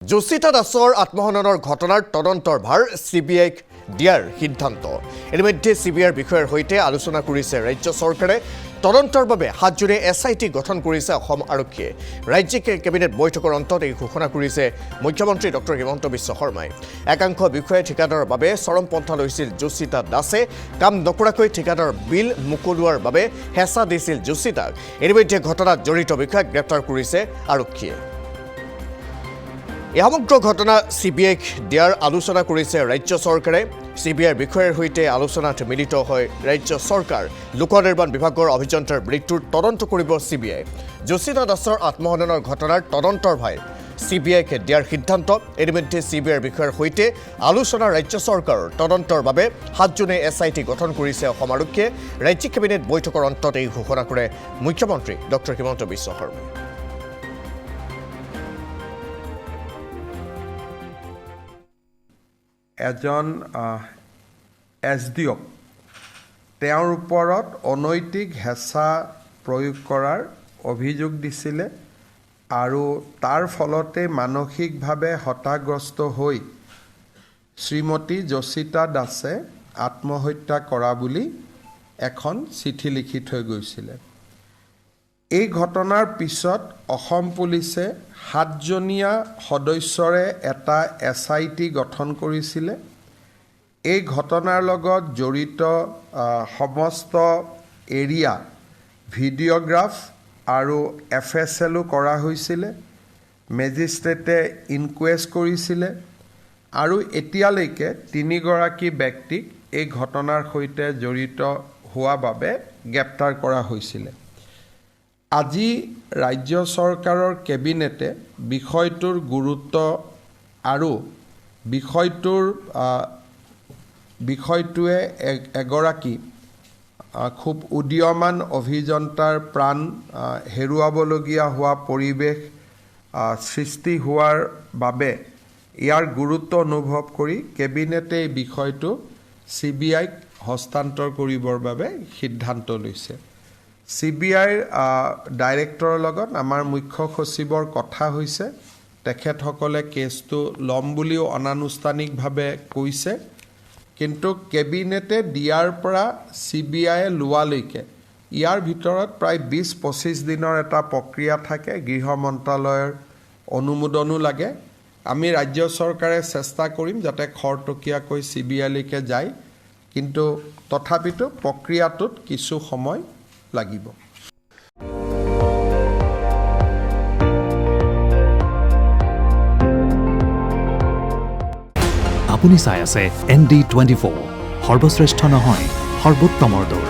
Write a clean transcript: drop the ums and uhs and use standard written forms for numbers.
যোশিতা দাসৰ আত্মহননৰ ঘটনাৰ তদন্তৰ ভাৰ CBIক দিয়াৰ সিদ্ধান্ত ইতিমধ্যে CBIৰ বিষয়ৰ সৈতে আলোচনা কৰিছে ৰাজ্য চৰকাৰে তদন্তৰ বাবে 7 জুনে SIT গঠন কৰিছে অসম আৰক্ষীয়ে ৰাজ্যিক কেবিনেট বৈঠকৰ অন্তত এই ঘোষণা কৰিছে মুখ্যমন্ত্ৰী ডক্টৰ হিমন্ত বিশ্ব শৰ্মাই একাংশ বিষয়ে ঠিকাদাৰৰ বাবে চৰমপন্থা লৈছিল যোশিতা দাসে কাম নকৰাকৈ ঠিকাদাৰ বিল মুকলোৱাৰ বাবে হেঁচা দিছিল যোশিতাক ইতিমধ্যে ঘটনাত জড়িত বিষয়াক গ্ৰেপ্তাৰ কৰিছে আৰক্ষীয়ে এই সমগ্ৰ ঘটনা CBIক দিয়াৰ আলোচনা কৰিছে ৰাজ্য চৰকাৰে CBIৰ বিষয়ৰ সৈতে আলোচনাত মিলিত হয় ৰাজ্য চৰকাৰ লোক নিৰ্মাণ বিভাগৰ অভিযন্তাৰ মৃত্যুৰ তদন্ত কৰিব CBI যোশিতা দাসৰ আত্মহননৰ ঘটনাৰ তদন্তৰ ভাৰ CBIক দিয়াৰ সিদ্ধান্ত ইতিমধ্যে CBIৰ বিষয়ৰ সৈতে আলোচনা ৰাজ্য চৰকাৰৰ তদন্তৰ বাবে 7 জুনে SIT গঠন কৰিছে অসম আৰক্ষীয়ে ৰাজ্যিক কেবিনেট বৈঠকৰ অন্তত এই ঘোষণা কৰে মুখ্যমন্ত্ৰী ডক্টৰ হিমন্ত বিশ্ব শৰ্মাই এজন SDO তেওঁৰ ওপৰত অনৈতিক হেঁচা প্ৰয়োগ কৰাৰ অভিযোগ দিছিলে আৰু তাৰ ফলতে মানসিকভাৱে হতাগ্ৰস্ত হৈ শ্ৰীমতী যোশিতা দাসে আত্মহত্যা কৰা বুলি এখন চিঠি লিখি থৈ গৈছিলে এই ঘটনাৰ পিছত অসম পুলিচে 7জনীয়া সদস্যৰে এটা SIT গঠন কৰিছিলে এই ঘটনাৰ লগত জড়িত সমস্ত এৰিয়া ভিডিঅ'গ্ৰাফ আৰু FSLও কৰা হৈছিলে মেজিষ্ট্ৰেটে ইনকুৱেষ্ট কৰিছিলে আৰু এতিয়ালৈকে 3 গৰাকী ব্যক্তিক এই ঘটনাৰ সৈতে জড়িত হোৱা বাবে গ্ৰেপ্তাৰ কৰা হৈছিলে আজি ৰাজ্য চৰকাৰৰ কেবিনেটে বিষয়টোৰ গুৰুত্ব আৰু বিষয়টোৱে এগৰাকী খুব উদীয়মান অভিযন্তাৰ প্ৰাণ হেৰুৱাবলগীয়া হোৱা পৰিৱেশ সৃষ্টি হোৱাৰ বাবে ইয়াৰ গুৰুত্ব অনুভৱ কৰি কেবিনেটে এই বিষয়টো CBIক হস্তান্তৰ কৰিবৰ বাবে সিদ্ধান্ত লৈছে CBIৰ ডাইৰেক্টৰৰ লগত আমাৰ মুখ্য সচিবৰ কথা হৈছে তেখেতসকলে কেছটো ল'ম বুলিও অনানুষ্ঠানিকভাৱে কৈছে কিন্তু কেবিনেটে দিয়াৰ পৰা CBIয়ে লোৱালৈকে ইয়াৰ ভিতৰত প্ৰায় 20-25 দিনৰ এটা প্ৰক্ৰিয়া থাকে গৃহ মন্ত্ৰালয়ৰ অনুমোদনো লাগে আমি ৰাজ্য চৰকাৰে চেষ্টা কৰিম যাতে খৰতকীয়াকৈ CBIলৈকে যায় কিন্তু তথাপিতো প্ৰক্ৰিয়াটোত কিছু সময় লাগিব আপুনি চাই আছে ND24 সৰ্বশ্ৰেষ্ঠ নহয় সৰ্বোত্তমৰ দৌৰ